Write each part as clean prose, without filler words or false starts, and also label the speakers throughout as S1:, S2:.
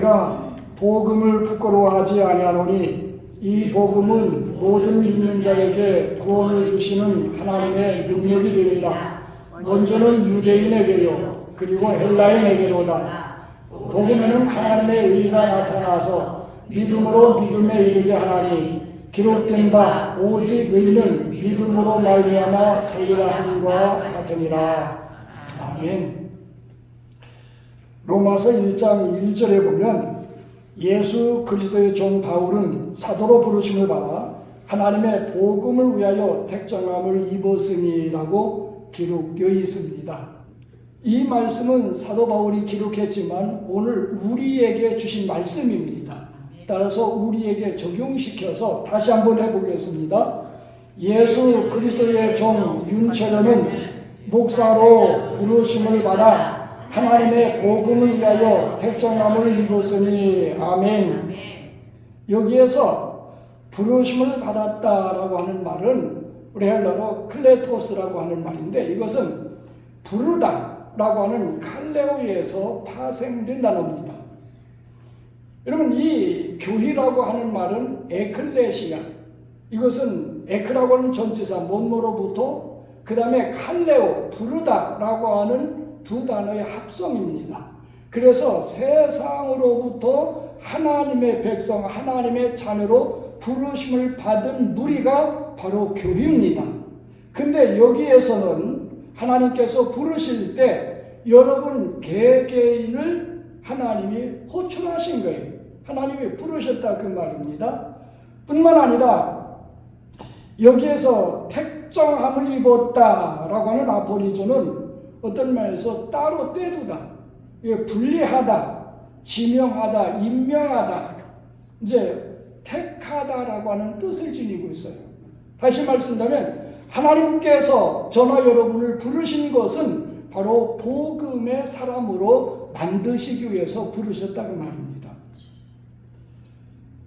S1: 내가 복음을 부끄러워하지 아니하노니 이 복음은 모든 믿는 자에게 구원을 주시는 하나님의 능력이 됨이라. 먼저는 유대인에게요 그리고 헬라인에게로다. 복음에는 하나님의 의가 나타나서 믿음으로 믿음에 이르게 하나니 기록된 바 오직 의인은 믿음으로 말미암아 살리라 함과 같으니라. 아멘. 로마서 1장 1절에 보면 예수 그리스도의 종 바울은 사도로 부르심을 받아 하나님의 복음을 위하여 택정함을 입었으니라고 기록되어 있습니다. 이 말씀은 사도 바울이 기록했지만 오늘 우리에게 주신 말씀입니다. 따라서 우리에게 적용시켜서 다시 한번 해보겠습니다. 예수 그리스도의 종 윤철현은 목사로 부르심을 받아 하나님의 복음을 위하여 택정함을 입었으니 아멘. 여기에서 부르심을 받았다라고 하는 말은 우리 헬라로 클레토스라고 하는 말인데 이것은 부르다라고 하는 칼레오에서 파생된 단어입니다. 여러분 이 교회라고 하는 말은 에클레시아, 이것은 에크라고 하는 전치사 뭐뭐로부터 그 다음에 칼레오 부르다라고 하는 두 단어의 합성입니다. 그래서 세상으로부터 하나님의 백성, 하나님의 자녀로 부르심을 받은 무리가 바로 교회입니다. 근데 여기에서는 하나님께서 부르실 때 여러분 개개인을 하나님이 호출하신 거예요. 하나님이 부르셨다 그 말입니다. 뿐만 아니라 여기에서 택정함을 입었다라고 하는 아포리조는 어떤 면에서 따로 떼두다, 분리하다, 지명하다, 임명하다, 이제 택하다라고 하는 뜻을 지니고 있어요. 다시 말씀드리면 하나님께서 저나 여러분을 부르신 것은 바로 복음의 사람으로 만드시기 위해서 부르셨다 그 말입니다.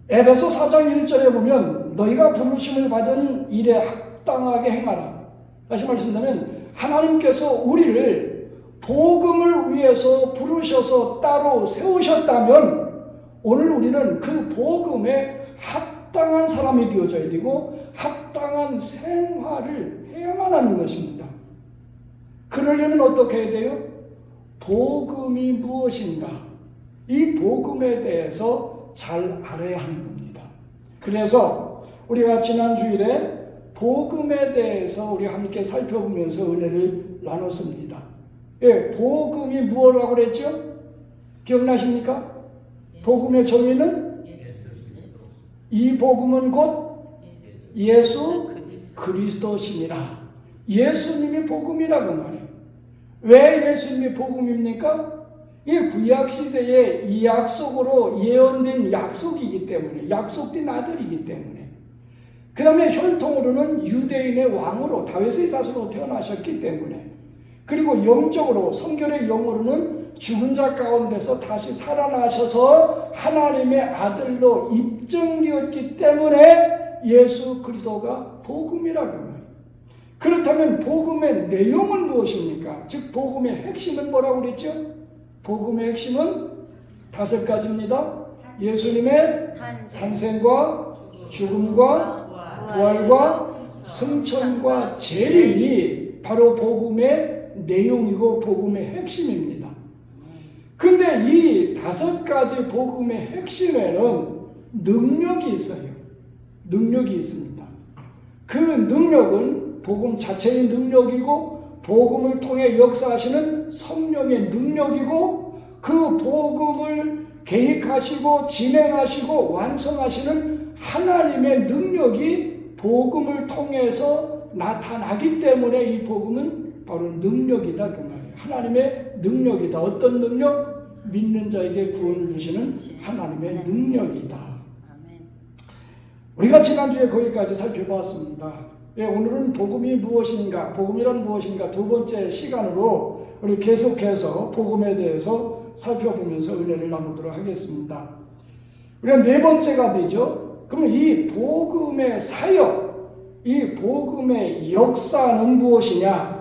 S1: 에베소 4장 1절에 보면 너희가 부르심을 받은 일에 합당하게 행하라. 다시 말씀드리면 하나님께서 우리를 복음을 위해서 부르셔서 따로 세우셨다면 오늘 우리는 그 복음에 합당한 사람이 되어져야 되고 합당한 생활을 해야만 하는 것입니다. 그러려면 어떻게 해야 돼요? 복음이 무엇인가? 이 복음에 대해서 잘 알아야 하는 겁니다. 그래서 우리가 지난 주일에 복음에 대해서 우리 함께 살펴보면서 은혜를 나눴습니다. 예, 복음이 무엇이라고 그랬죠? 기억나십니까? 복음의 정의는 이 복음은 곧 예수 그리스도시니라. 예수님이 복음이라고 말해요. 왜 예수님이 복음입니까? 이 구약시대에 이 약속으로 예언된 약속이기 때문에, 약속된 아들이기 때문에, 그 다음에 혈통으로는 유대인의 왕으로 다윗의 자손으로 태어나셨기 때문에, 그리고 영적으로 성결의 영으로는 죽은 자 가운데서 다시 살아나셔서 하나님의 아들로 입증되었기 때문에 예수 그리스도가 복음이라고 말해요. 그렇다면 복음의 내용은 무엇입니까? 즉 복음의 핵심은 뭐라고 그랬죠? 복음의 핵심은 5가지입니다. 예수님의 탄생과 죽음과 부활과 승천과 재림이 바로 복음의 내용이고 복음의 핵심입니다. 근데 이 5가지 복음의 핵심에는 능력이 있어요. 능력이 있습니다. 그 능력은 복음 자체의 능력이고 복음을 통해 역사하시는 성령의 능력이고 그 복음을 계획하시고 진행하시고 완성하시는 하나님의 능력이 복음을 통해서 나타나기 때문에 이 복음은 바로 능력이다 그 말이에요. 하나님의 능력이다. 어떤 능력? 믿는 자에게 구원을 주시는 하나님의 능력이다. 우리가 지난주에 거기까지 살펴봤습니다. 오늘은 복음이 무엇인가, 복음이란 무엇인가 2번째 시간으로 우리 계속해서 복음에 대해서 살펴보면서 은혜를 나누도록 하겠습니다. 우리가 4번째가 되죠. 그러면 이 복음의 사역, 이 복음의 역사는 무엇이냐?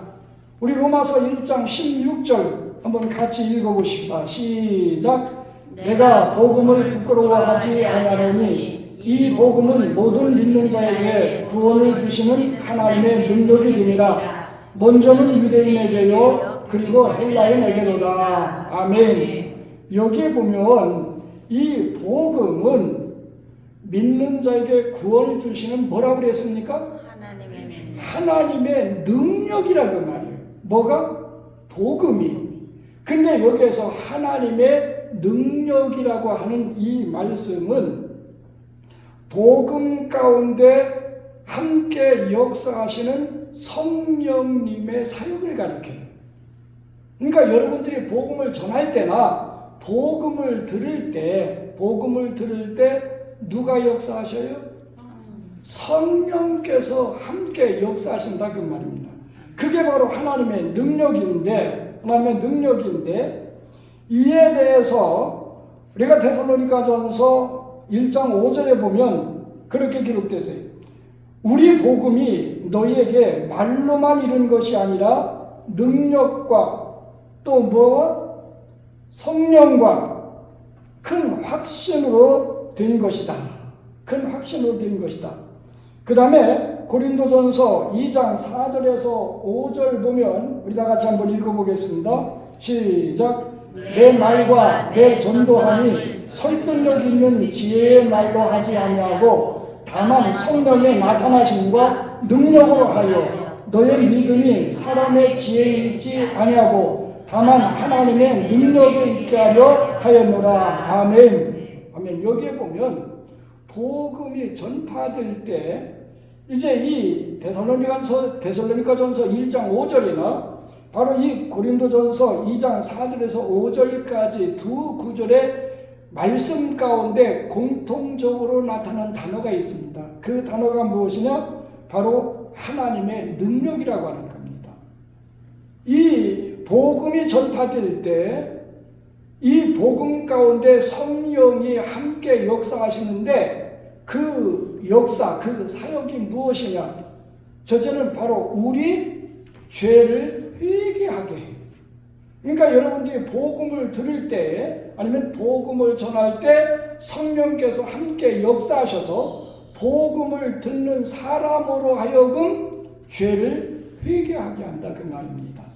S1: 우리 로마서 1장 16절 한번 같이 읽어보십시다. 시작. 내가 복음을 부끄러워하지 아니하노니 이 복음은 모든 믿는 자에게 구원을 주시는 하나님의 능력이 됨이라. 먼저는 유대인에게요 그리고 헬라인에게로다. 아멘. 여기에 보면 이 복음은 믿는 자에게 구원을 주시는 뭐라고 그랬습니까? 하나님의 능력이라고 말이에요. 뭐가? 복음이. 근데 여기에서 하나님의 능력이라고 하는 이 말씀은 복음 가운데 함께 역사하시는 성령님의 사역을 가리켜요. 그러니까 여러분들이 복음을 전할 때나 복음을 들을 때 누가 역사하셔요? 성령께서 함께 역사하신다 그 말입니다. 그게 바로 하나님의 능력인데 이에 대해서 우리가 데살로니가전서 1장 5절에 보면 그렇게 기록되어요. 우리 복음이 너희에게 말로만 이른 것이 아니라 능력과 또 뭐와 성령과 큰 확신으로 된 것이다. 큰 확신으로 된 것이다. 그 다음에 고린도전서 2장 4절에서 5절 보면 우리 다 같이 한번 읽어보겠습니다. 시작. 내 말과 내 전도함이 설득력 있는 지혜의 말로 하지 아니하고 다만 성령의 나타나심과 능력으로 하여 너의 믿음이 사람의 지혜에 있지 아니하고 다만 하나님의 능력에 있게 하려 하였노라. 아멘. 아멘. 여기에 보면 복음이 전파될 때 이제 이 데살로니가전서 1장 5절이나 바로 이 고린도전서 2장 4절에서 5절까지 두 구절의 말씀 가운데 공통적으로 나타난 단어가 있습니다. 그 단어가 무엇이냐? 바로 하나님의 능력이라고 하는 겁니다. 이 복음이 전파될 때 이 복음 가운데 성령이 함께 역사하시는데 그 역사, 그 사역이 무엇이냐? 저는 바로 우리 죄를 회개하게 해요. 그러니까 여러분들이 복음을 들을 때 아니면 복음을 전할 때 성령께서 함께 역사하셔서 복음을 듣는 사람으로 하여금 죄를 회개하게 한다 그 말입니다.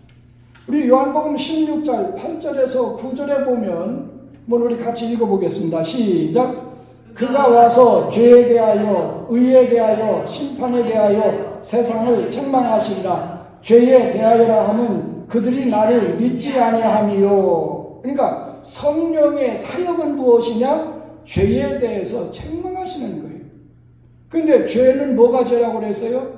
S1: 우리 요한복음 16장 8절에서 9절에 보면 우리 같이 읽어보겠습니다. 시작. 그가 와서 죄에 대하여 의에 대하여 심판에 대하여 세상을 책망하시리라. 죄에 대하여라 함은 그들이 나를 믿지 아니함이요. 그러니까 성령의 사역은 무엇이냐? 죄에 대해서 책망하시는 거예요. 근데 죄는 뭐가 죄라고 그랬어요?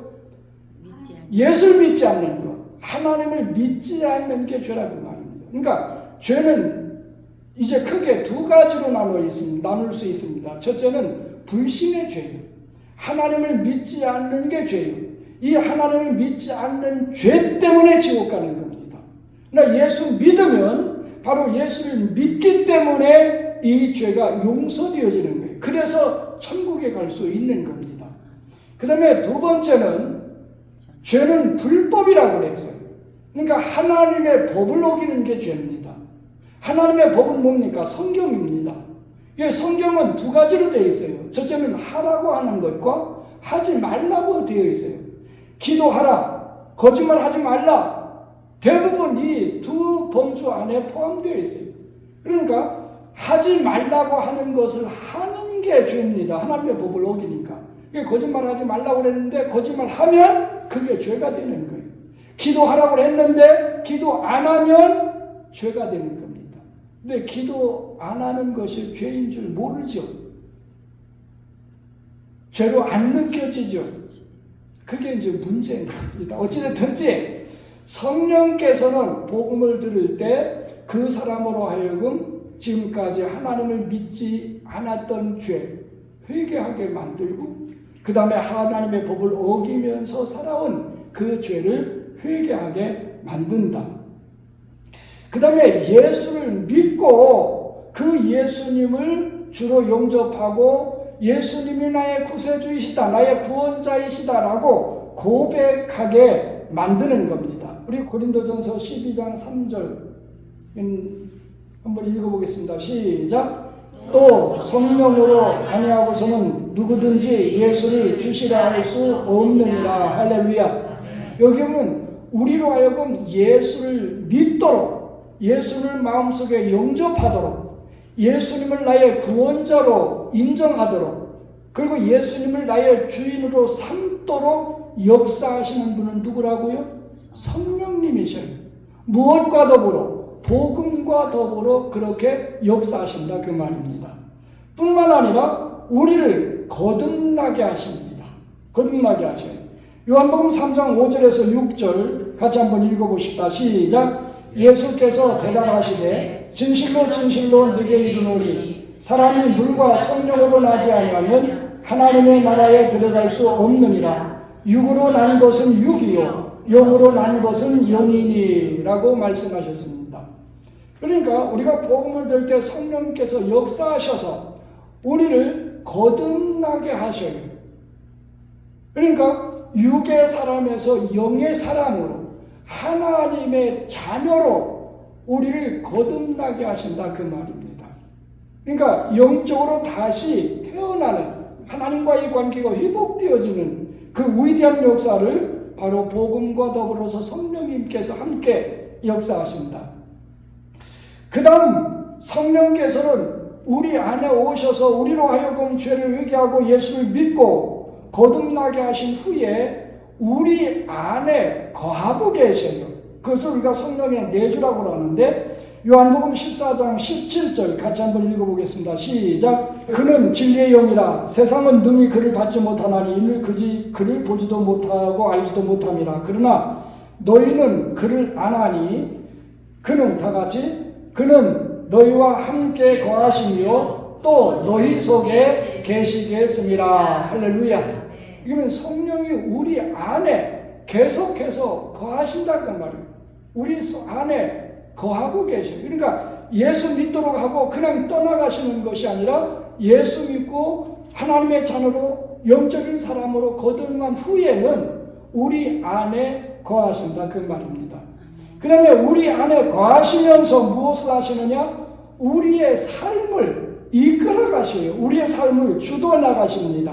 S1: 예수를 믿지 않는 것. 하나님을 믿지 않는 게 죄라고 말입니다. 그러니까 죄는 이제 크게 두 가지로 나눌 수 있습니다. 첫째는 불신의 죄예요. 하나님을 믿지 않는 게 죄예요. 이 하나님을 믿지 않는 죄 때문에 지옥 가는 겁니다. 그러니까 예수 믿으면 바로 예수를 믿기 때문에 이 죄가 용서되어지는 거예요. 그래서 천국에 갈 수 있는 겁니다. 그 다음에 두 번째는 죄는 불법이라고 그랬어요. 그러니까 하나님의 법을 어기는 게 죄입니다. 하나님의 법은 뭡니까? 성경입니다. 성경은 두 가지로 되어 있어요. 첫째는 하라고 하는 것과 하지 말라고 되어 있어요. 기도하라, 거짓말하지 말라. 대부분 이 두 범주 안에 포함되어 있어요. 그러니까 하지 말라고 하는 것을 하는 게 죄입니다. 하나님의 법을 어기니까. 거짓말하지 말라고 그랬는데 거짓말하면 그게 죄가 되는 거예요. 기도하라고 했는데 기도 안 하면 죄가 되는 겁니다. 근데 기도 안 하는 것이 죄인 줄 모르죠. 죄로 안 느껴지죠. 그게 이제 문제인 겁니다. 어찌됐든지 성령께서는 복음을 들을 때 그 사람으로 하여금 지금까지 하나님을 믿지 않았던 죄 회개하게 만들고 그 다음에 하나님의 법을 어기면서 살아온 그 죄를 회개하게 만든다. 그 다음에 예수를 믿고 그 예수님을 주로 영접하고 예수님이 나의 구세주이시다, 나의 구원자이시다라고 고백하게 만드는 겁니다. 우리 고린도전서 12장 3절 한번 읽어보겠습니다. 시작. 또 성령으로 아니하고서는 누구든지 예수를 주시라 할 수 없느니라. 할렐루야. 여기 보면 우리로 하여금 예수를 믿도록, 예수를 마음속에 영접하도록, 예수님을 나의 구원자로 인정하도록, 그리고 예수님을 나의 주인으로 삼도록 역사하시는 분은 누구라고요? 성령님이셔요. 무엇과 더불어? 복음과 더불어 그렇게 역사하신다 그 말입니다. 뿐만 아니라 우리를 거듭나게 하십니다. 거듭나게 하셔요. 요한복음 3장 5절에서 6절 같이 한번 읽어보십시다. 시작. 예수께서 대답하시되 진실로 진실로 네게 이르노니 사람이 물과 성령으로 나지 아니하면 하나님의 나라에 들어갈 수 없느니라. 육으로 난 것은 육이요 영으로 난 것은 영이니 라고 말씀하셨습니다. 그러니까 우리가 복음을 들 때 성령께서 역사하셔서 우리를 거듭나게 하셔요. 그러니까 육의 사람에서 영의 사람으로 하나님의 자녀로 우리를 거듭나게 하신다 그 말입니다. 그러니까 영적으로 다시 태어나는 하나님과의 관계가 회복되어지는 그 위대한 역사를 바로 복음과 더불어서 성령님께서 함께 역사하신다. 그 다음 성령께서는 우리 안에 오셔서 우리로 하여금 죄를 회개하고 예수를 믿고 거듭나게 하신 후에 우리 안에 거하고 계셔요. 그것을 우리가 성령의 내주라고 하는데 요한복음 14장 17절 같이 한번 읽어보겠습니다. 시작. 그는 진리의 영이라 세상은 능히 그를 받지 못하나니 이는 그를 보지도 못하고 알지도 못함이라. 그러나 너희는 그를 아나니 그는 다 같이 그는 너희와 함께 거하시며 또 너희 속에 계시겠습니다. 할렐루야. 이거는 성령이 우리 안에 계속해서 거하신다 그 말이에요. 우리 안에 거하고 계셔요. 그러니까 예수 믿도록 하고 그냥 떠나가시는 것이 아니라 예수 믿고 하나님의 자녀로 영적인 사람으로 거듭난 후에는 우리 안에 거하신다 그 말입니다. 그 다음에 우리 안에 거하시면서 무엇을 하시느냐? 우리의 삶을 이끌어 가셔요. 우리의 삶을 주도해 나가십니다.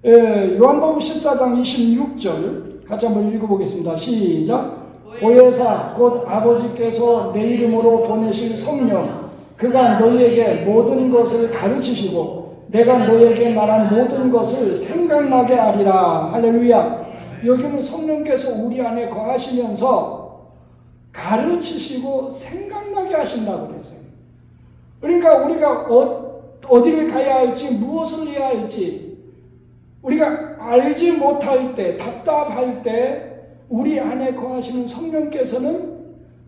S1: 요한복음 14장 26절 같이 한번 읽어보겠습니다. 시작. 보혜사 곧 아버지께서 내 이름으로 보내실 성령 그가 너희에게 모든 것을 가르치시고 내가 너희에게 말한 모든 것을 생각나게 하리라. 할렐루야. 여기는 성령께서 우리 안에 거하시면서 가르치시고 생각나게 하신다고 그랬어요. 그러니까 우리가 어디를 가야 할지 무엇을 해야 할지 우리가 알지 못할 때 답답할 때 우리 안에 거하시는 성령께서는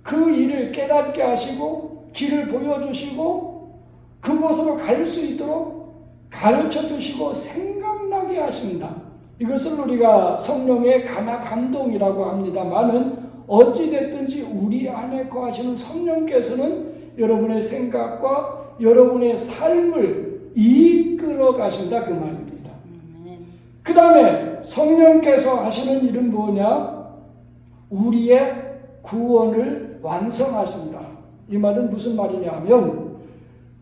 S1: 그 일을 깨닫게 하시고 길을 보여주시고 그곳으로 갈 수 있도록 가르쳐 주시고 생각나게 하신다. 이것을 우리가 성령의 감동이라고 합니다만은 어찌됐든지 우리 안에 거하시는 성령께서는 여러분의 생각과 여러분의 삶을 이끌어 가신다 그 말입니다. 그 다음에 성령께서 하시는 일은 뭐냐? 우리의 구원을 완성하신다. 이 말은 무슨 말이냐 하면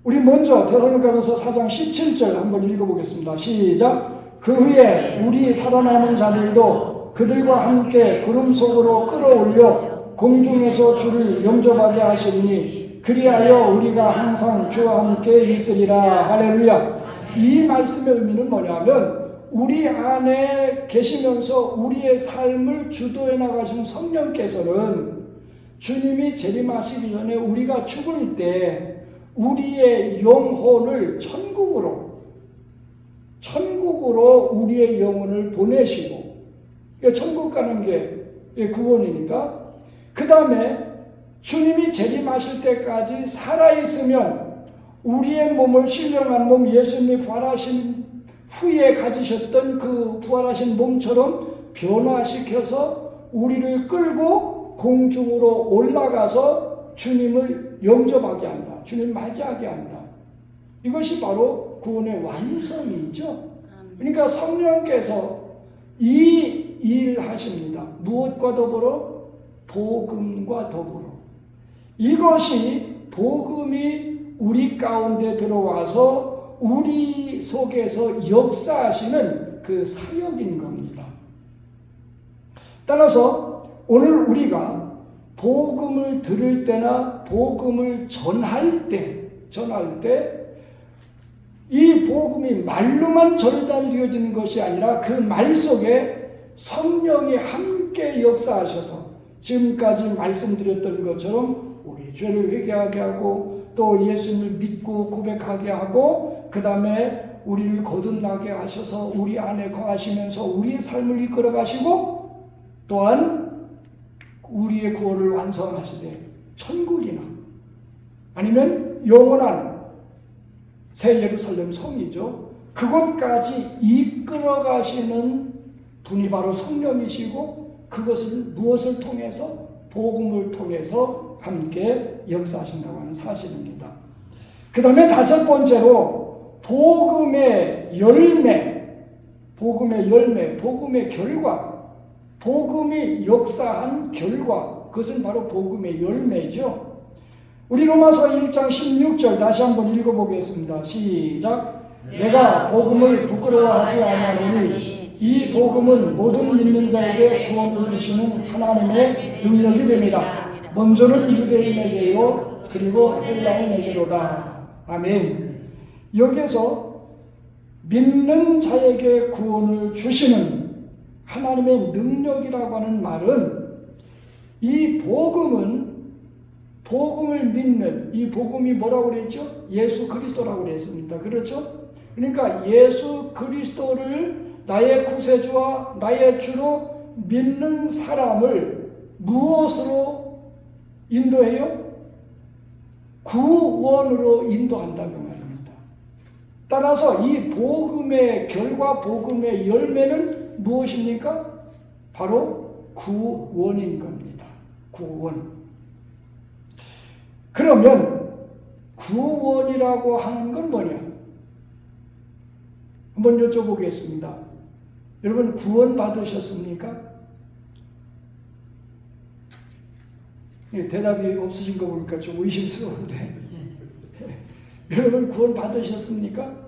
S1: 우리 먼저 데살로니가서 4장 17절 한번 읽어보겠습니다. 시작. 그 후에 우리 살아남은 자들도 그들과 함께 구름 속으로 끌어올려 공중에서 주를 영접하게 하시리니 그리하여 우리가 항상 주와 함께 있으리라. 할렐루야. 이 말씀의 의미는 뭐냐면 우리 안에 계시면서 우리의 삶을 주도해 나가신 성령께서는 주님이 재림하시기 전에 우리가 죽을 때 우리의 영혼을 천국으로 우리의 영혼을 보내시고 천국 가는 게 구원이니까 그 다음에 주님이 재림하실 때까지 살아있으면 우리의 몸을 신령한 몸 예수님이 부활하신 후에 가지셨던 그 부활하신 몸처럼 변화시켜서 우리를 끌고 공중으로 올라가서 주님을 영접하게 한다. 주님 맞이하게 한다. 이것이 바로 구원의 완성이죠. 그러니까 성령께서 이 일을 하십니다. 무엇과 더불어? 복음과 더불어. 이것이 복음이 우리 가운데 들어와서 우리 속에서 역사하시는 그 사역인 겁니다. 따라서 오늘 우리가 복음을 들을 때나 복음을 전할 때 이 복음이 말로만 전달되어지는 것이 아니라 그 말 속에 성령이 함께 역사하셔서 지금까지 말씀드렸던 것처럼 우리 죄를 회개하게 하고 또 예수님을 믿고 고백하게 하고 그 다음에 우리를 거듭나게 하셔서 우리 안에 거하시면서 우리의 삶을 이끌어 가시고 또한 우리의 구원을 완성하시되 천국이나 아니면 영원한 새 예루살렘 성이죠. 그것까지 이끌어 가시는 분이 바로 성령이시고 그것을 무엇을 통해서? 복음을 통해서 함께 역사하신다고 하는 사실입니다. 그 다음에 다섯 번째로 복음의 열매, 복음의 결과, 복음이 역사한 결과, 그것은 바로 복음의 열매죠. 우리 로마서 1장 16절 다시 한번 읽어보겠습니다. 시작. 내가 복음을 부끄러워하지 아니하노니 이 복음은 모든 믿는 자에게 구원을 주시는 하나님의 능력이 됩니다. 먼저는 유대인에게요 그리고 헬라인에게로다. 아멘. 여기서 믿는 자에게 구원을 주시는 하나님의 능력이라고 하는 말은 이 복음을 믿는 이 복음이 뭐라고 그랬죠? 예수 그리스도라고 그랬습니다. 그렇죠? 그러니까 예수 그리스도를 나의 구세주와 나의 주로 믿는 사람을 무엇으로 인도해요? 구원으로 인도한다 그 말입니다. 따라서 이 복음의 결과, 복음의 열매는 무엇입니까? 바로 구원인 겁니다. 구원. 그러면 구원이라고 하는 건 뭐냐? 한번 여쭤보겠습니다. 여러분 구원 받으셨습니까? 대답이 없으신 거 보니까 좀 의심스러운데 여러분 구원 받으셨습니까?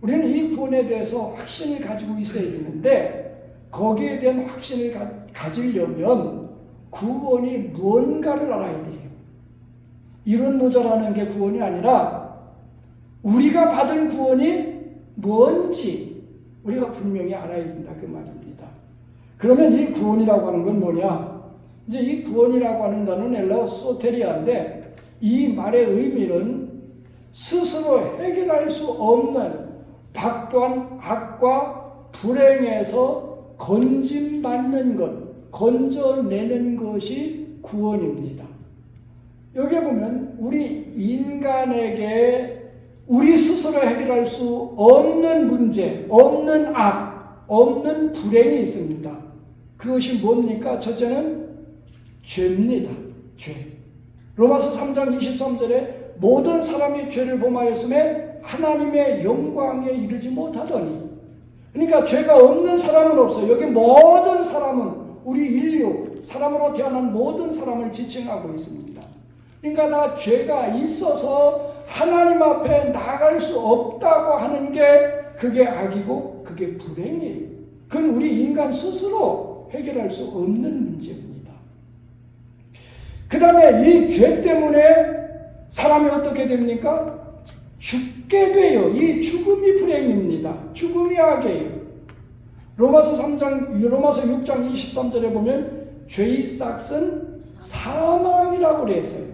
S1: 우리는 이 구원에 대해서 확신을 가지고 있어야 되는데 거기에 대한 확신을 가지려면 구원이 무언가를 알아야 돼요. 이론 모자라는 게 구원이 아니라 우리가 받은 구원이 뭔지 우리가 분명히 알아야 된다 그 말입니다. 그러면 이 구원이라고 하는 건 뭐냐? 이제 이 구원이라고 하는 단어는 헬라어 소테리아인데 이 말의 의미는 스스로 해결할 수 없는 박도한 악과 불행에서 건짐받는 것, 건져내는 것이 구원입니다. 여기 보면 우리 인간에게 우리 스스로 해결할 수 없는 문제, 없는 악, 없는 불행이 있습니다. 그것이 뭡니까? 첫째는 죄입니다. 죄. 로마서 3장 23절에 모든 사람이 죄를 범하였음에 하나님의 영광에 이르지 못하더니, 그러니까 죄가 없는 사람은 없어요. 여기 모든 사람은 우리 인류, 사람으로 태어난 모든 사람을 지칭하고 있습니다. 그러니까 다 죄가 있어서 하나님 앞에 나갈 수 없다고 하는 게 그게 악이고 그게 불행이에요. 그건 우리 인간 스스로 해결할 수 없는 문제입니다. 그 다음에 이 죄 때문에 사람이 어떻게 됩니까? 죽게 돼요. 이 죽음이 불행입니다. 죽음이 악이에요. 로마서 6장 23절에 보면 죄의 싹은 사망이라고 그랬어요.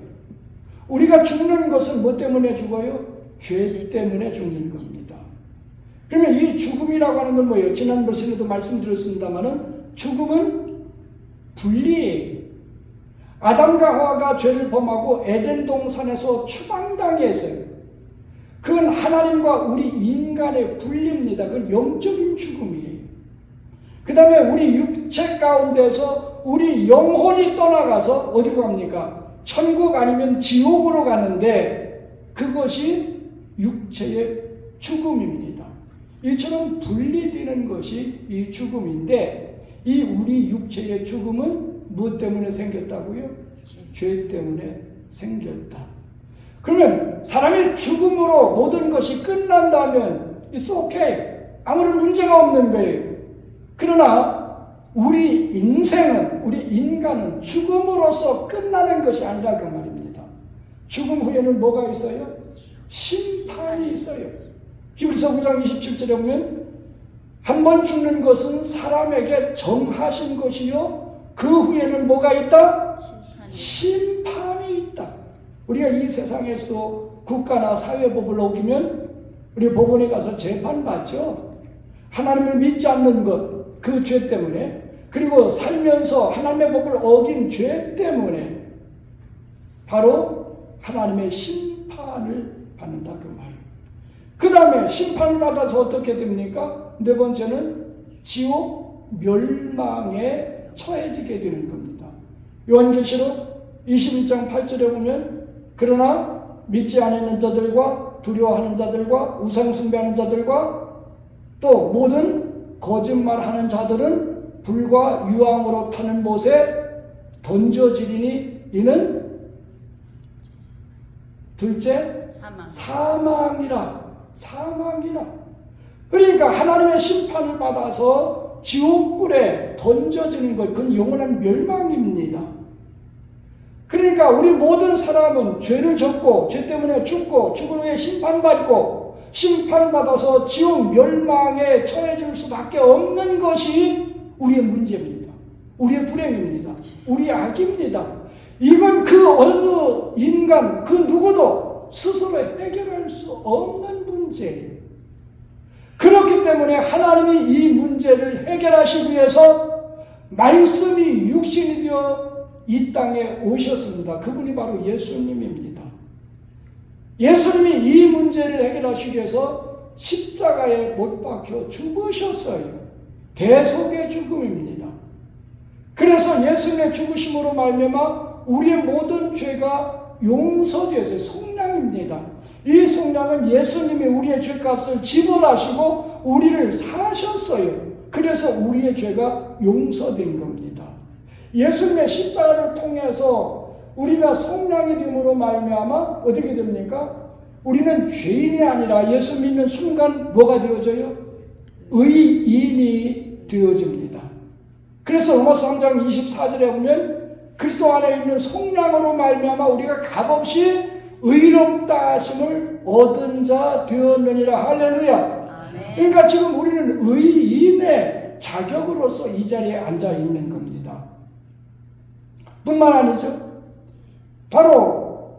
S1: 우리가 죽는 것은 뭐 때문에 죽어요? 죄 때문에 죽는 겁니다. 그러면 이 죽음이라고 하는 건 뭐예요? 지난번 시간에도 말씀드렸습니다만은 죽음은 분리예요. 아담과 하와가 죄를 범하고 에덴 동산에서 추방당했어요. 그건 하나님과 우리 인간의 분리입니다. 그건 영적인 죽음이에요. 그 다음에 우리 육체 가운데서 우리 영혼이 떠나가서 어디로 갑니까? 천국 아니면 지옥으로 가는데 그것이 육체의 죽음입니다. 이처럼 분리되는 것이 이 죽음인데 이 우리 육체의 죽음은 무엇 때문에 생겼다고요? 죄 때문에 생겼다. 그러면 사람이 죽음으로 모든 것이 끝난다면 it's okay. 아무런 문제가 없는 거예요. 그러나 우리 인생은, 우리 인간은 죽음으로써 끝나는 것이 아니라 그 말입니다. 죽음 후에는 뭐가 있어요? 심판이 있어요. 히브리서 9장 27절에 보면 한 번 죽는 것은 사람에게 정하신 것이요 그 후에는 뭐가 있다? 심판이 있다. 우리가 이 세상에서도 국가나 사회법을 어기면 우리 법원에 가서 재판받죠. 하나님을 믿지 않는 것, 그 죄 때문에, 그리고 살면서 하나님의 법을 어긴 죄 때문에 바로 하나님의 심판을 받는다 그 말이에요. 그 다음에 심판을 받아서 어떻게 됩니까? 네 번째는 지옥 멸망에 처해지게 되는 겁니다. 요한계시록 21장 8절에 보면 그러나 믿지 않는 자들과 두려워하는 자들과 우상 숭배하는 자들과 또 모든 거짓말하는 자들은 불과 유황으로 타는 못에 던져지리니 이는 둘째 사망이라. 그러니까 하나님의 심판을 받아서 지옥불에 던져지는 것, 그건 영원한 멸망입니다. 그러니까 우리 모든 사람은 죄를 졌고 죄 때문에 죽고 죽은 후에 심판받고 심판받아서 지옥 멸망에 처해질 수밖에 없는 것이 우리의 문제입니다. 우리의 불행입니다. 우리의 악입니다. 이건 그 어느 인간, 그 누구도 스스로 해결할 수 없는 문제예요. 그렇기 때문에 하나님이 이 문제를 해결하시기 위해서 말씀이 육신이 되어 이 땅에 오셨습니다. 그분이 바로 예수님입니다. 예수님이 이 문제를 해결하시기 위해서 십자가에 못 박혀 죽으셨어요. 대속의 죽음입니다. 그래서 예수님의 죽으심으로 말미암아 우리의 모든 죄가 용서되었어요. 속량입니다. 이 속량은 예수님이 우리의 죄값을 지불하시고 우리를 사셨어요. 그래서 우리의 죄가 용서된 겁니다. 예수님의 십자가를 통해서 우리가 속량이 됨으로 말미암아 어떻게 됩니까? 우리는 죄인이 아니라 예수 믿는 순간 뭐가 되어져요? 의인이 되어집니다. 그래서 로마서 3장 24절에 보면 그리스도 안에 있는 속량으로 말미암아 우리가 값없이 의롭다 하심을 얻은 자 되었느니라. 할렐루야. 그러니까 지금 우리는 의인의 자격으로서 이 자리에 앉아 있는 겁니다. 뿐만 아니죠. 바로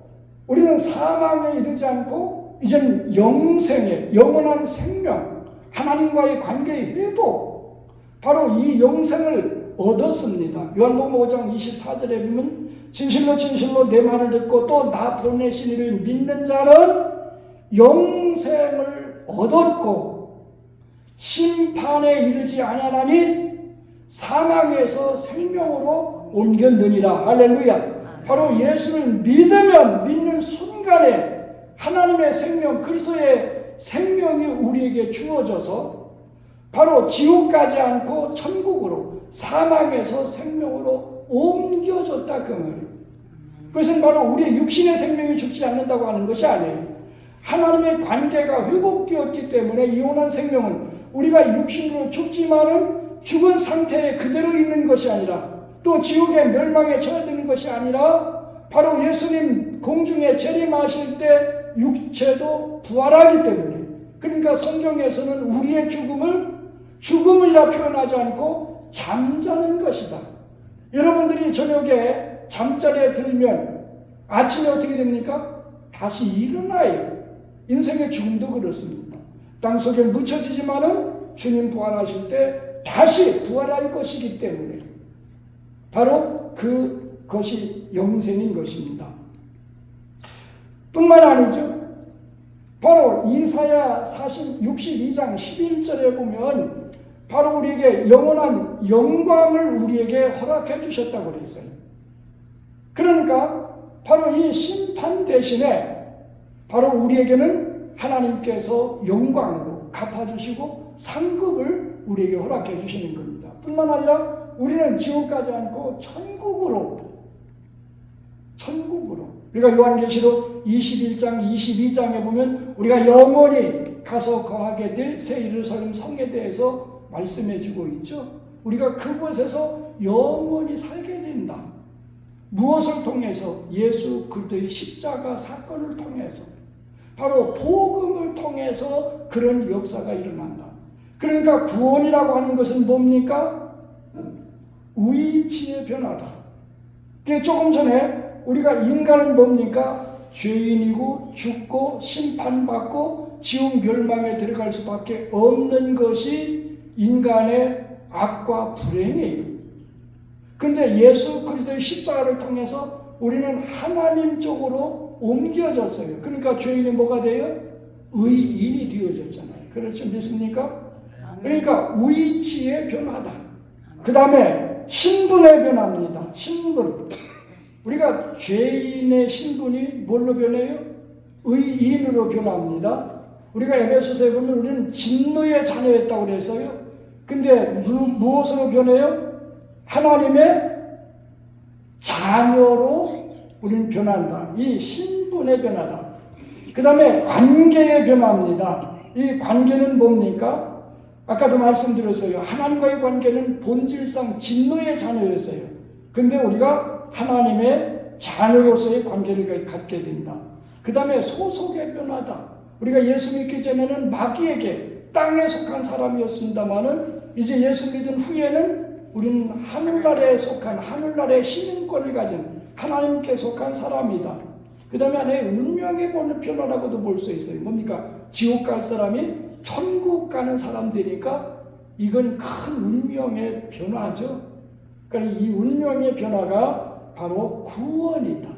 S1: 우리는 사망에 이르지 않고 이제는 영생의 영원한 생명, 하나님과의 관계의 회복, 바로 이 영생을 얻었습니다. 요한복음 5장 24절에 보면 진실로 진실로 내 말을 듣고 또 나 보내신 이를 믿는 자는 영생을 얻었고 심판에 이르지 아니하나니 사망에서 생명으로 옮겼느니라. 할렐루야. 바로 예수를 믿는 순간에 하나님의 생명, 그리스도의 생명이 우리에게 주어져서 바로 지옥 가지 않고 천국으로, 사망에서 생명으로 옮겨졌다 그 말이에요. 그것은 바로 우리의 육신의 생명이 죽지 않는다고 하는 것이 아니에요. 하나님의 관계가 회복되었기 때문에 영원한 생명은 우리가 육신으로 죽지만은 죽은 상태에 그대로 있는 것이 아니라 또 지옥의 멸망에 처해드는 것이 아니라 바로 예수님 공중에 재림하실 때 육체도 부활하기 때문에, 그러니까 성경에서는 우리의 죽음이라 표현하지 않고 잠자는 것이다. 여러분들이 저녁에 잠자리에 들면 아침에 어떻게 됩니까? 다시 일어나요. 인생의 죽음도 그렇습니다. 땅속에 묻혀지지만은 주님 부활하실 때 다시 부활할 것이기 때문에 바로 그것이 영생인 것입니다. 뿐만 아니죠. 바로 이사야 62장 11절에 보면 바로 우리에게 영원한 영광을 우리에게 허락해 주셨다고 그랬어요. 그러니까 바로 이 심판 대신에 바로 우리에게는 하나님께서 영광으로 갚아주시고 상급을 우리에게 허락해 주시는 겁니다. 뿐만 아니라 우리는 지옥 가지 않고 천국으로 천국으로. 우리가 요한계시록 21장 22장에 보면 우리가 영원히 가서 거하게 될 새 예루살렘 성에 대해서 말씀해 주고 있죠. 우리가 그곳에서 영원히 살게 된다. 무엇을 통해서? 예수 그리스도의 십자가 사건을 통해서, 바로 복음을 통해서 그런 역사가 일어난다. 그러니까 구원이라고 하는 것은 뭡니까? 위치의 변화다. 조금 전에 우리가 인간은 뭡니까? 죄인이고 죽고 심판받고 지옥 멸망에 들어갈 수밖에 없는 것이 인간의 악과 불행이에요. 그런데 예수 그리스도의 십자가를 통해서 우리는 하나님 쪽으로 옮겨졌어요. 그러니까 죄인이 뭐가 돼요? 의인이 되어졌잖아요. 그렇죠? 믿습니까? 그러니까 위치의 변화다. 그 다음에 신분의 변화입니다. 신분. 우리가 죄인의 신분이 뭘로 변해요? 의인으로 변합니다. 우리가 에베소서에 보면 우리는 진노의 자녀였다고 그랬어요. 근데 무엇으로 변해요? 하나님의 자녀로 우리는 변한다. 이 신분의 변화다. 그 다음에 관계의 변화입니다. 이 관계는 뭡니까? 아까도 말씀드렸어요. 하나님과의 관계는 본질상 진노의 자녀였어요. 근데 우리가 하나님의 자녀로서의 관계를 갖게 된다. 그 다음에 소속의 변화다. 우리가 예수 믿기 전에는 마귀에게 땅에 속한 사람이었습니다마는 이제 예수 믿은 후에는 우리는 하늘나라에 속한, 하늘나라의 시민권을 가진 하나님께 속한 사람이다. 그 다음에 하나의 운명의 변화라고도 볼 수 있어요. 뭡니까? 지옥 갈 사람이 천국 가는 사람 되니까 이건 큰 운명의 변화죠. 그러니까 이 운명의 변화가 바로 구원이다.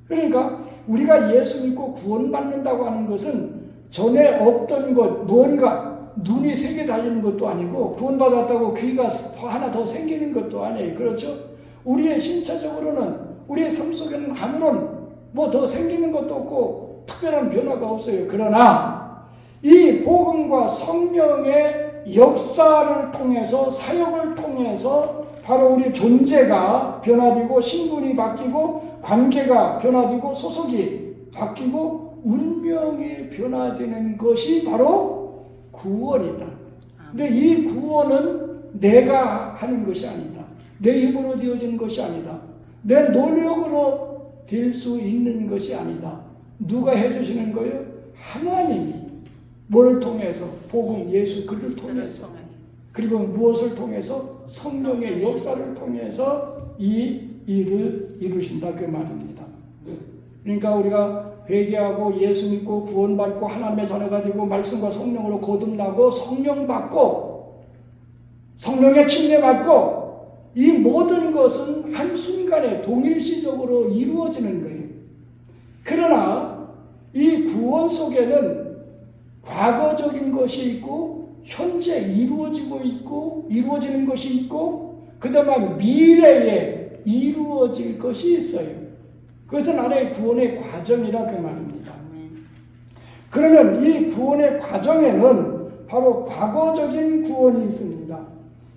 S1: 그러니까 우리가 예수 믿고 구원받는다고 하는 것은 전에 없던 것, 무언가 눈이 3개 달리는 것도 아니고 구원받았다고 귀가 하나 더 생기는 것도 아니에요. 그렇죠? 우리의 신체적으로는 우리의 삶 속에는 아무런 뭐 더 생기는 것도 없고 특별한 변화가 없어요. 그러나 이 복음과 성령의 역사를 통해서, 사역을 통해서 바로 우리 존재가 변화되고 신분이 바뀌고 관계가 변화되고 소속이 바뀌고 운명이 변화되는 것이 바로 구원이다. 근데 이 구원은 내가 하는 것이 아니다. 내 힘으로 되어지는 것이 아니다. 내 노력으로 될 수 있는 것이 아니다. 누가 해주시는 거예요? 하나님이. 뭘 통해서? 복음, 예수 그를 통해서. 그리고 무엇을 통해서? 성령의 역사를 통해서 이 일을 이루신다 그 말입니다. 그러니까 우리가 회개하고 예수 믿고 구원받고 하나님의 자녀가 되고 말씀과 성령으로 거듭나고 성령 받고 성령의 침례 받고 이 모든 것은 한순간에 동일시적으로 이루어지는 거예요. 그러나 이 구원 속에는 과거적인 것이 있고 현재 이루어지고 있고 이루어지는 것이 있고 그 다음에 미래에 이루어질 것이 있어요. 그것은 하나의 구원의 과정이라 그 말입니다. 그러면 이 구원의 과정에는 바로 과거적인 구원이 있습니다.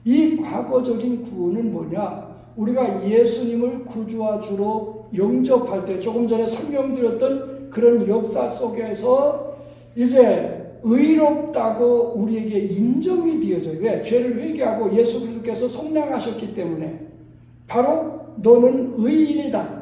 S1: 이 과거적인 구원은 뭐냐? 우리가 예수님을 구주와 주로 영접할 때 조금 전에 설명드렸던 그런 역사 속에서 이제 의롭다고 우리에게 인정이 되어져요. 왜? 죄를 회개하고 예수 그리스도께서 속량하셨기 때문에 바로 너는 의인이다.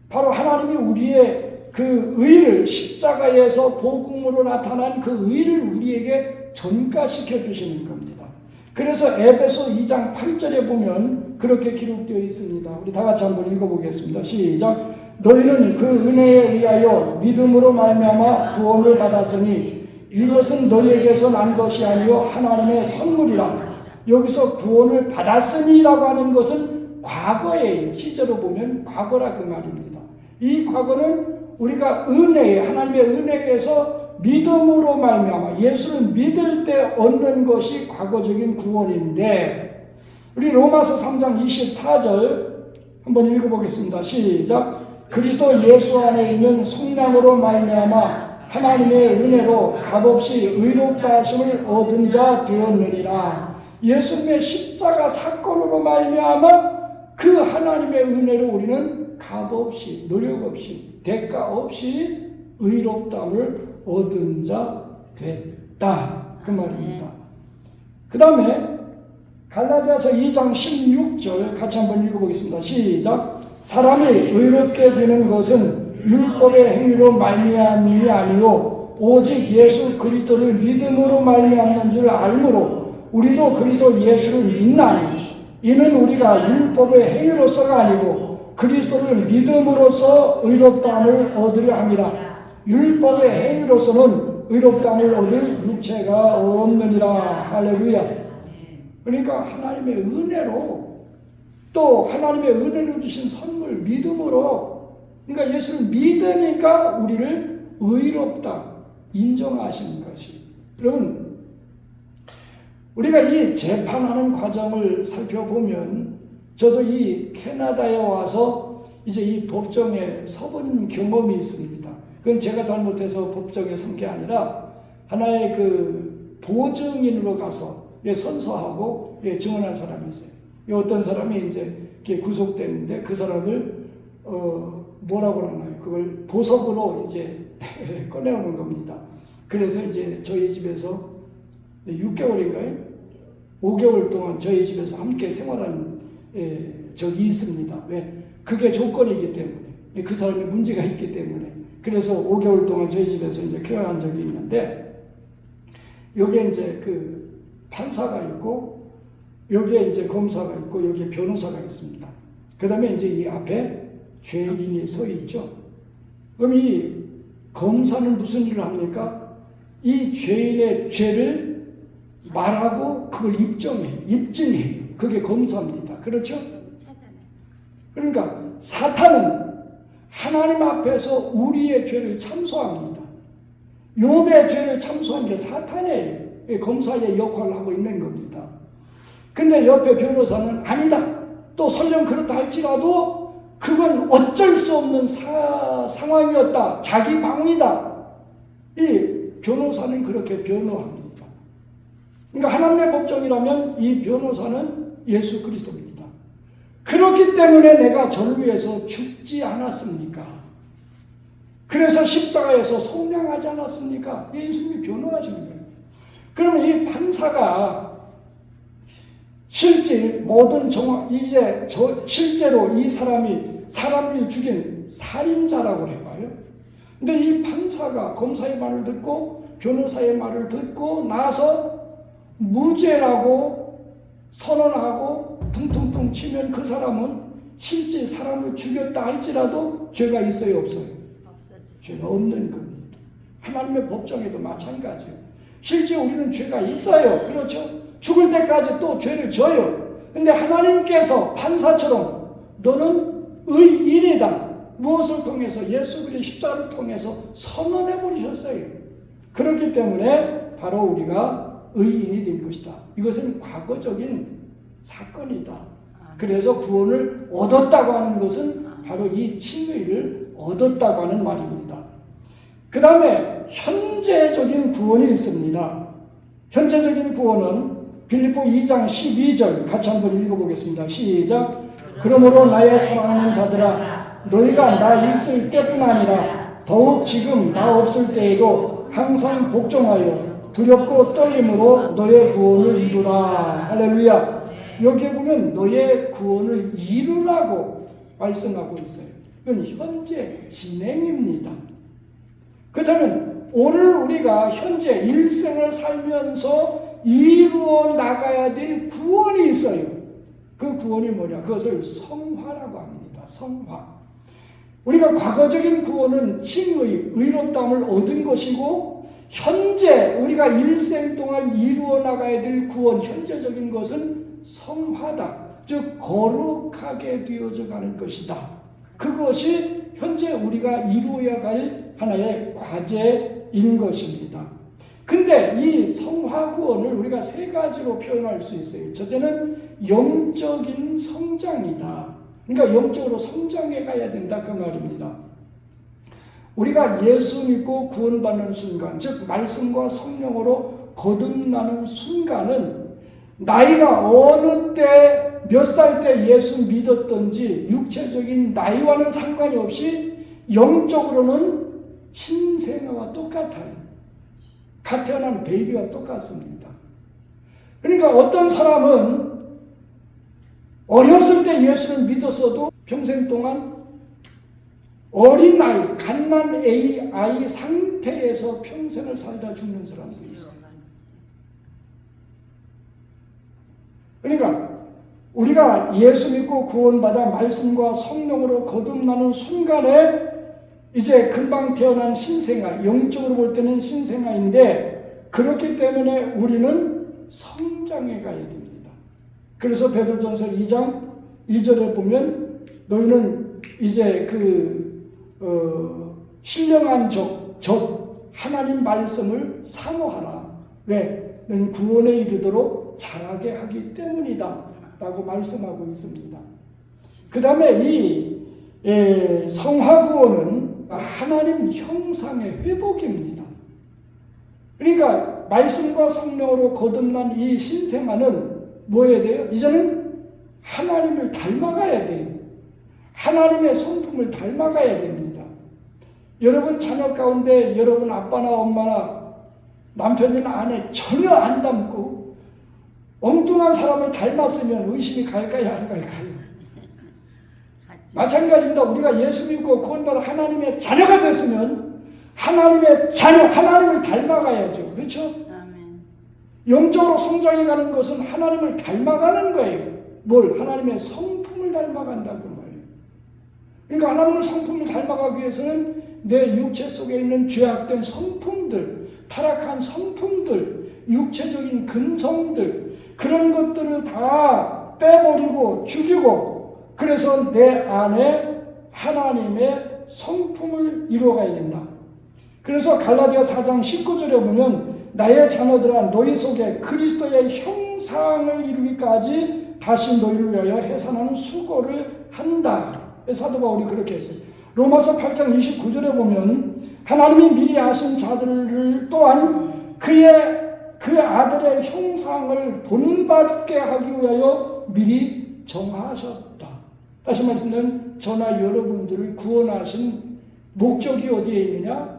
S1: 바로 하나님이 우리의 그 의를 십자가에서 복음으로 나타난 그 의를 우리에게 전가시켜 주시는 겁니다. 그래서 에베소 2장 8절에 보면 그렇게 기록되어 있습니다. 우리 다 같이 한번 읽어보겠습니다. 시작. 너희는 그 은혜에 의하여 믿음으로 말미암아 구원을 받았으니 이것은 너희에게서 난 것이 아니요 하나님의 선물이라. 여기서 구원을 받았으니라고 하는 것은 과거예요. 시제로 보면 과거라 그 말입니다. 이 과거는 우리가 은혜에, 하나님의 은혜에서 믿음으로 말미암아 예수를 믿을 때 얻는 것이 과거적인 구원인데, 우리 로마서 3장 24절 한번 읽어보겠습니다. 시작. 그리스도 예수 안에 있는 속량으로 말미암아 하나님의 은혜로 값없이 의롭다 하심을 얻은 자 되었느니라. 예수님의 십자가 사건으로 말미암아 그 하나님의 은혜로 우리는 값 없이, 노력 없이, 대가 없이 의롭다함을 얻은 자 됐다. 그 말입니다. 그 다음에 갈라디아서 2장 16절 같이 한번 읽어보겠습니다. 시작. 사람이 의롭게 되는 것은 율법의 행위로 말미암음이 아니요 오직 예수 그리스도를 믿음으로 말미암는 줄 알므로 우리도 그리스도 예수를 믿나니 이는 우리가 율법의 행위로서가 아니고 그리스도를 믿음으로써 의롭다함을 얻으려 함이라. 율법의 행위로서는 의롭다함을 얻을 육체가 없느니라. 할렐루야. 그러니까 하나님의 은혜로, 또 하나님의 은혜로 주신 선물 믿음으로, 그러니까 예수를 믿으니까 우리를 의롭다 인정하시는 것이. 여러분, 우리가 이 재판하는 과정을 살펴보면, 저도 이 캐나다에 와서 이제 이 법정에 서본 경험이 있습니다. 그건 제가 잘못해서 법정에 선 게 아니라 하나의 그 보증인으로 가서 선서하고 증언한 사람이 있어요. 어떤 사람이 이제 구속됐는데 그 사람을 뭐라고 하나요? 그걸 보석으로 이제 꺼내오는 겁니다. 그래서 이제 저희 집에서 6개월인가요? 5개월 동안 저희 집에서 함께 생활한 적이 있습니다. 왜? 그게 조건이기 때문에, 그 사람이 문제가 있기 때문에. 그래서 5개월 동안 저희 집에서 이제 케어한 적이 있는데, 여기에 이제 그 판사가 있고, 여기에 이제 검사가 있고, 여기에 변호사가 있습니다. 그 다음에 이제 이 앞에 죄인이 서 있죠. 그럼 이 검사는 무슨 일을 합니까? 이 죄인의 죄를 말하고 그걸 입증해요. 그게 검사입니다. 그렇죠? 그러니까 사탄은 하나님 앞에서 우리의 죄를 참소합니다. 욥의 죄를 참소한 게 사탄이에요. 검사의 역할을 하고 있는 겁니다. 근데 옆에 변호사는 아니다. 또 설령 그렇다 할지라도 그건 어쩔 수 없는 상황이었다. 자기 방위다. 이 변호사는 그렇게 변호합니다. 그러니까 하나님의 법정이라면 이 변호사는 예수 그리스도입니다. 그렇기 때문에 내가 저를 위해서 죽지 않았습니까? 그래서 십자가에서 속량하지 않았습니까? 예수님이 변호하시는 거예요. 그러면 이 판사가 실제 모든 실제로 이 사람이 사람을 죽인 살인자라고 해봐요. 근데 이 판사가 검사의 말을 듣고 변호사의 말을 듣고 나서 무죄라고 선언하고 퉁퉁퉁 치면 그 사람은 실제 사람을 죽였다 할지라도 죄가 있어요, 없어요? 죄가 없는 겁니다. 하나님의 법정에도 마찬가지예요. 실제 우리는 죄가 있어요. 그렇죠? 죽을 때까지 또 죄를 져요. 근데 하나님께서 판사처럼 너는 의인이다. 무엇을 통해서? 예수 그리스도의 십자가를 통해서 선언해 버리셨어요. 그렇기 때문에 바로 우리가 의인이 된 것이다. 이것은 과거적인 사건이다. 그래서 구원을 얻었다고 하는 것은 바로 이 칭의를 얻었다고 하는 말입니다. 그 다음에 현재적인 구원이 있습니다. 현재적인 구원은 빌립보 2장 12절 같이 한번 읽어보겠습니다. 시작. 그러므로 나의 사랑하는 자들아 너희가 나 있을 때뿐 아니라 더욱 지금 나 없을 때에도 항상 복종하여 두렵고 떨림으로 너의 구원을 이루라. 할렐루야. 여기에 보면 너의 구원을 이루라고 말씀하고 있어요. 이건 현재 진행입니다. 그렇다면 오늘 우리가 현재 일생을 살면서 이루어 나가야 될 구원이 있어요. 그 구원이 뭐냐? 그것을 성화라고 합니다. 성화. 우리가 과거적인 구원은 칭의, 의롭다함을 얻은 것이고 현재 우리가 일생 동안 이루어 나가야 될 구원, 현재적인 것은 성화다. 즉 거룩하게 되어져 가는 것이다. 그것이 현재 우리가 이루어야 갈 하나의 과제인 것입니다. 근데 이 성화 구원을 우리가 세 가지로 표현할 수 있어요. 첫째는 영적인 성장이다. 그러니까 영적으로 성장해 가야 된다 그 말입니다. 우리가 예수 믿고 구원받는 순간, 즉 말씀과 성령으로 거듭나는 순간은 나이가 어느 때 몇 살 때 예수 믿었던지 육체적인 나이와는 상관이 없이 영적으로는 신생아와 똑같아요. 갓 태어난 베이비와 똑같습니다. 그러니까 어떤 사람은 어렸을 때 예수를 믿었어도 평생 동안 어린 아이, 갓난 아이 상태에서 평생을 살다 죽는 사람도 있어요. 그러니까 우리가 예수 믿고 구원받아 말씀과 성령으로 거듭나는 순간에 이제 금방 태어난 신생아, 영적으로 볼 때는 신생아인데 그렇기 때문에 우리는 성장해 가야 됩니다. 그래서 베드로전서 2장 2절에 보면 너희는 이제 신령한 적 하나님 말씀을 사모하라. 왜? 너는 구원에 이르도록 자라게 하기 때문이다 라고 말씀하고 있습니다. 그 다음에 이 성화구원은 하나님 형상의 회복입니다. 그러니까 말씀과 성령으로 거듭난 이 신생아는 뭐 해야 돼요? 이제는 하나님을 닮아가야 돼요. 하나님의 성품을 닮아가야 됩니다. 여러분 자녀 가운데 여러분 아빠나 엄마나 남편이나 아내 전혀 안 닮고 엉뚱한 사람을 닮았으면 의심이 갈까요? 안 갈까요? 마찬가지입니다. 우리가 예수 믿고 구원받아 하나님의 자녀가 됐으면 하나님의 자녀, 하나님을 닮아가야죠. 그렇죠? 영적으로 성장해가는 것은 하나님을 닮아가는 거예요. 뭘? 하나님의 성품을 닮아간다 그 말이에요. 그러니까 하나님의 성품을 닮아가기 위해서는 내 육체 속에 있는 죄악된 성품들, 타락한 성품들, 육체적인 근성들 그런 것들을 다 빼버리고 죽이고 그래서 내 안에 하나님의 성품을 이루어가야 된다. 그래서 갈라디아 4장 19절에 보면 나의 자녀들아 너희 속에 그리스도의 형상을 이루기까지 다시 너희를 위하여 해산하는 수고를 한다. 사도 바울이 그렇게 했어요. 로마서 8장 29절에 보면 하나님이 미리 아신 자들을 또한 그 아들의 형상을 본받게 하기 위하여 미리 정하셨다. 다시 말씀드리면 저나 여러분들을 구원하신 목적이 어디에 있느냐?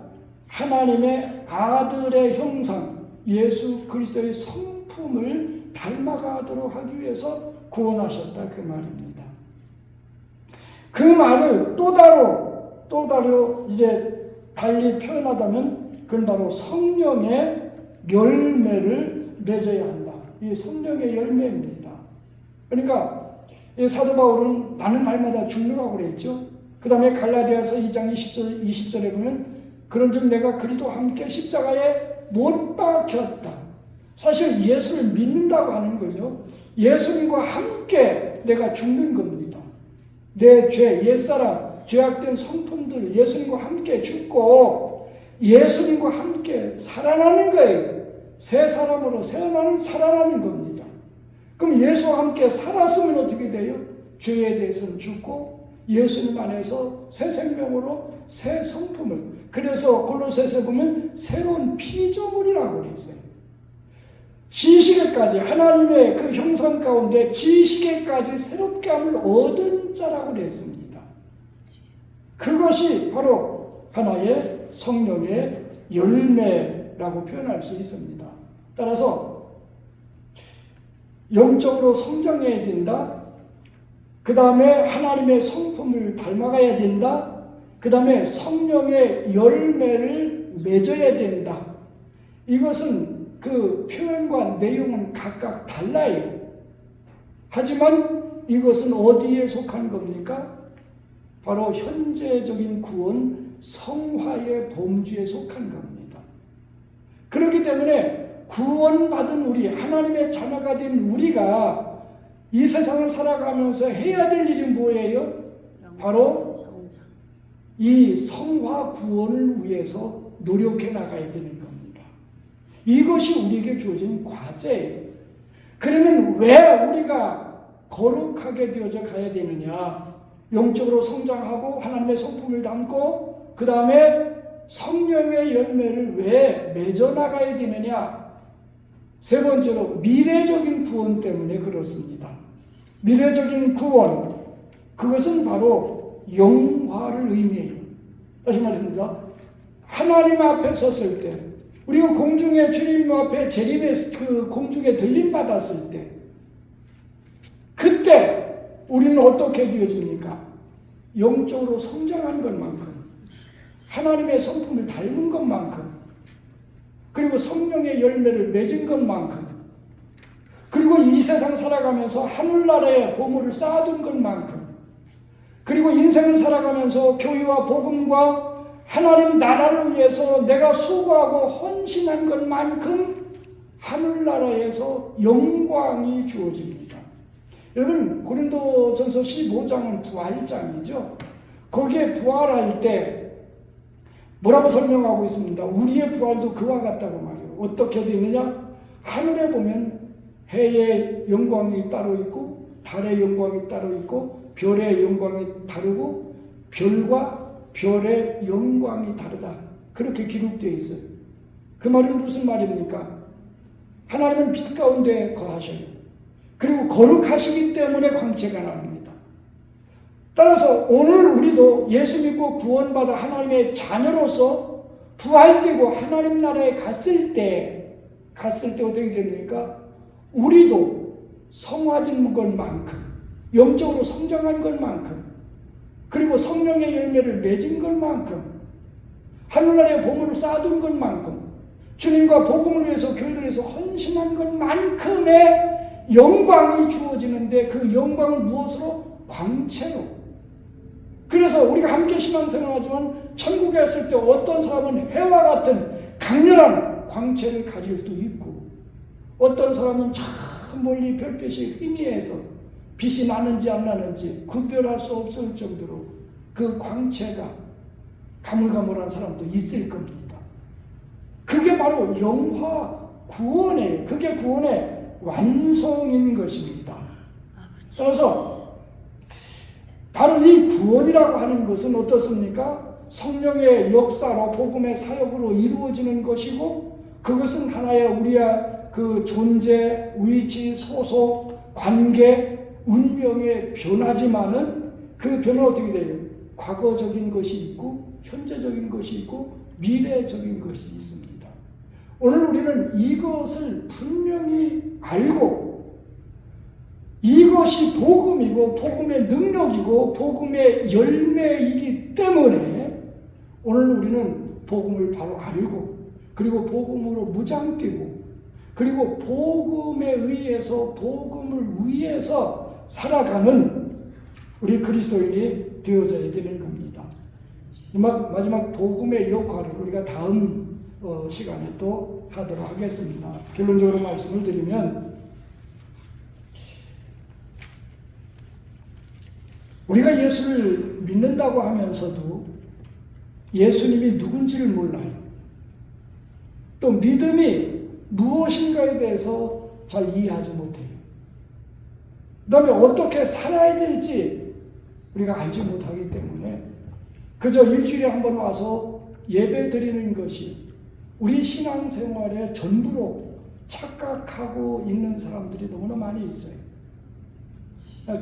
S1: 하나님의 아들의 형상, 예수 그리스도의 성품을 닮아가도록 하기 위해서 구원하셨다 그 말입니다. 그 말을 또 다르 이제 달리 표현하다면 그건 바로 성령의 열매를 맺어야 한다. 이 성령의 열매입니다. 그러니까 사도 바울은 나는 날마다 죽느라고 그랬죠. 그 다음에 갈라디아서 2장 20절에 보면 그런즉 내가 그리스도와 함께 십자가에 못 박혔다. 사실 예수를 믿는다고 하는 거죠. 예수님과 함께 내가 죽는 겁니다. 내 죄, 옛사람, 죄악된 성품들 예수님과 함께 죽고 예수님과 함께 살아나는 거예요. 새 사람으로 살아나는 겁니다. 그럼 예수와 함께 살았으면 어떻게 돼요? 죄에 대해서는 죽고 예수님 안에서 새 생명으로 새 성품을, 그래서 골로새서에 보면 새로운 피조물이라고 그랬어요. 지식에까지 하나님의 그 형상 가운데 지식에까지 새롭게 함을 얻은 자라고 그랬습니다. 그것이 바로 하나의 성령의 열매라고 표현할 수 있습니다. 따라서 영적으로 성장해야 된다. 그 다음에 하나님의 성품을 닮아가야 된다. 그 다음에 성령의 열매를 맺어야 된다. 이것은 그 표현과 내용은 각각 달라요. 하지만 이것은 어디에 속한 겁니까? 바로 현재적인 구원, 성화의 범주에 속한 겁니다. 그렇기 때문에 구원받은 우리, 하나님의 자녀가 된 우리가 이 세상을 살아가면서 해야 될 일이 뭐예요? 바로 이 성화 구원을 위해서 노력해 나가야 되는 겁니다. 이것이 우리에게 주어진 과제예요. 그러면 왜 우리가 거룩하게 되어져 가야 되느냐? 영적으로 성장하고 하나님의 성품을 담고 그 다음에 성령의 열매를 왜 맺어 나가야 되느냐? 세 번째로 미래적인 구원 때문에 그렇습니다. 미래적인 구원, 그것은 바로 영화를 의미해요. 다시 말입니다. 하나님 앞에 섰을 때, 우리가 공중에 주님 앞에 재림의 그 공중에 들림 받았을 때, 그때 우리는 어떻게 되어집니까? 영적으로 성장한 것만큼, 하나님의 성품을 닮은 것만큼, 그리고 성령의 열매를 맺은 것만큼, 그리고 이 세상 살아가면서 하늘나라의 보물을 쌓아둔 것만큼, 그리고 인생을 살아가면서 교회와 복음과 하나님 나라를 위해서 내가 수고하고 헌신한 것만큼 하늘나라에서 영광이 주어집니다. 여러분, 고린도전서 15장은 부활장이죠. 거기에 부활할 때 뭐라고 설명하고 있습니다. 우리의 부활도 그와 같다고 말이에요. 어떻게 되느냐? 하늘에 보면 해의 영광이 따로 있고, 달의 영광이 따로 있고, 별의 영광이 다르고, 별과 별의 영광이 다르다. 그렇게 기록되어 있어요. 그 말은 무슨 말입니까? 하나님은 빛 가운데 거하셔요. 그리고 거룩하시기 때문에 광채가 납니다. 따라서 오늘 우리도 예수 믿고 구원받아 하나님의 자녀로서 부활되고 하나님 나라에 갔을 때 어떻게 됩니까? 우리도 성화된 것만큼, 영적으로 성장한 것만큼, 그리고 성령의 열매를 맺은 것만큼, 하늘나라의 보물을 쌓아둔 것만큼, 주님과 복음을 위해서 교회를 위해서 헌신한 것만큼의 영광이 주어지는데, 그 영광은 무엇으로? 광채로. 그래서 우리가 함께 신앙생활하지만 천국에 있을 때 어떤 사람은 해와 같은 강렬한 광채를 가질 수도 있고, 어떤 사람은 저 멀리 별빛이 희미해서 빛이 나는지 안 나는지 구별할 수 없을 정도로 그 광채가 가물가물한 사람도 있을 겁니다. 그게 바로 영화 구원이에요. 그게 구원의 완성인 것입니다. 그래서 바로 이 구원이라고 하는 것은 어떻습니까? 성령의 역사로 복음의 사역으로 이루어지는 것이고, 그것은 하나의 우리의 그 존재, 위치, 소속, 관계, 운명의 변화지만은 그 변화는 어떻게 돼요? 과거적인 것이 있고, 현재적인 것이 있고, 미래적인 것이 있습니다. 오늘 우리는 이것을 분명히 알고, 이것이 복음이고 복음의 능력이고 복음의 열매이기 때문에 오늘 우리는 복음을 바로 알고, 그리고 복음으로 무장뛰고, 그리고 복음에 의해서 복음을 위해서 살아가는 우리 그리스도인이 되어져야 되는 겁니다. 마지막 복음의 역할을 우리가 다음 시간에 또 하도록 하겠습니다. 결론적으로 말씀을 드리면, 우리가 예수를 믿는다고 하면서도 예수님이 누군지를 몰라요. 또 믿음이 무엇인가에 대해서 잘 이해하지 못해요. 그 다음에 어떻게 살아야 될지 우리가 알지 못하기 때문에 그저 일주일에 한 번 와서 예배 드리는 것이 우리 신앙생활의 전부로 착각하고 있는 사람들이 너무나 많이 있어요.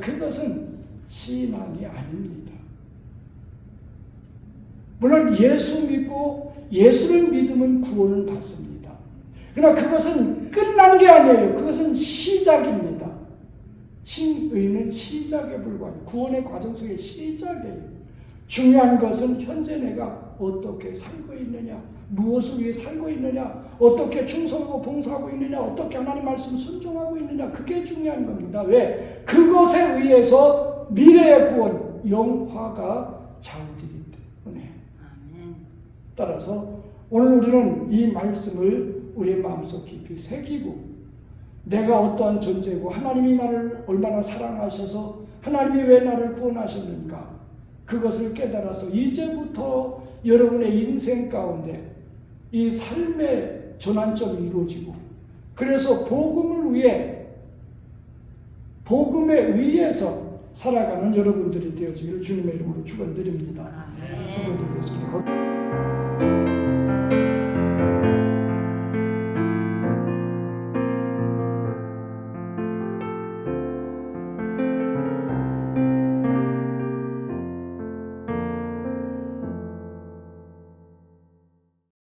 S1: 그것은 신앙이 아닙니다. 물론 예수 믿고 예수를 믿으면 구원을 받습니다. 그러나 그것은 끝난 게 아니에요. 그것은 시작입니다. 칭의는 시작에 불과해요. 구원의 과정 속의 시작이에요. 중요한 것은 현재 내가 어떻게 살고 있느냐, 무엇을 위해 살고 있느냐, 어떻게 충성하고 봉사하고 있느냐, 어떻게 하나님 말씀 순종하고 있느냐, 그게 중요한 겁니다. 왜? 그것에 의해서 미래의 구원, 영화가 좌우되기 때문에. 따라서 오늘 우리는 이 말씀을 우리의 마음속 깊이 새기고, 내가 어떠한 존재고 하나님이 나를 얼마나 사랑하셔서 하나님이 왜 나를 구원하셨는가, 그것을 깨달아서 이제부터 여러분의 인생 가운데 이 삶의 전환점이 이루어지고, 그래서 복음을 위해, 복음에 의해서 살아가는 여러분들이 되어지기를 주님의 이름으로 축원드립니다. 기도드리겠습니다.